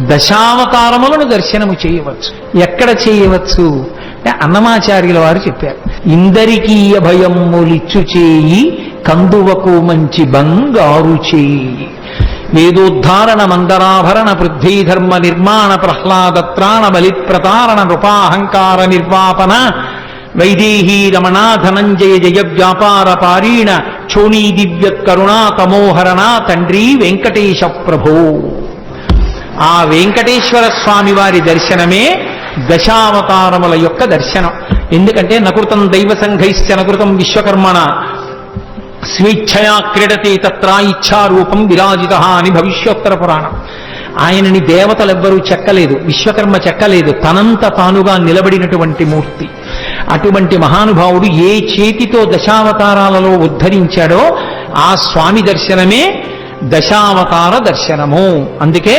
దశావతారములను దర్శనము చేయవచ్చు. ఎక్కడ చేయవచ్చు అంటే అన్నమాచార్యుల వారు చెప్పారు, ఇందరికీ అభయమ్ములిచ్చు చేయి కందువకు మంచి బంగారు చేయి. వేదోద్ధారణ మందరాభరణ పృథ్వీధర్మ నిర్మాణ ప్రహ్లాదత్రాణ బలిప్రతారణ నృపాహంకార నిర్వాపన వైదేహీ రమణ ధనంజయ జయ వ్యాపార పారీణ క్షోణీ దివ్య కరుణా తమోహరణ తండ్రి వెంకటేశ ప్రభో. ఆ వెంకటేశ్వర స్వామి వారి దర్శనమే దశావతారముల యొక్క దర్శనం. ఎందుకంటే నకృతం దైవ సంఘైశ్చ నకృతం విశ్వకర్మణ స్వేచ్ఛయా క్రీడతే తత్ర ఇచ్ఛారూపం విరాజిత అని భవిష్యోత్తర పురాణం. ఆయనని దేవతలెవ్వరూ చెక్కలేదు, విశ్వకర్మ చెక్కలేదు, తనంత తానుగా నిలబడినటువంటి మూర్తి. అటువంటి మహానుభావుడు ఏ చేతితో దశావతారాలలో ఉద్ధరించాడో ఆ స్వామి దర్శనమే దశావతార దర్శనము. అందుకే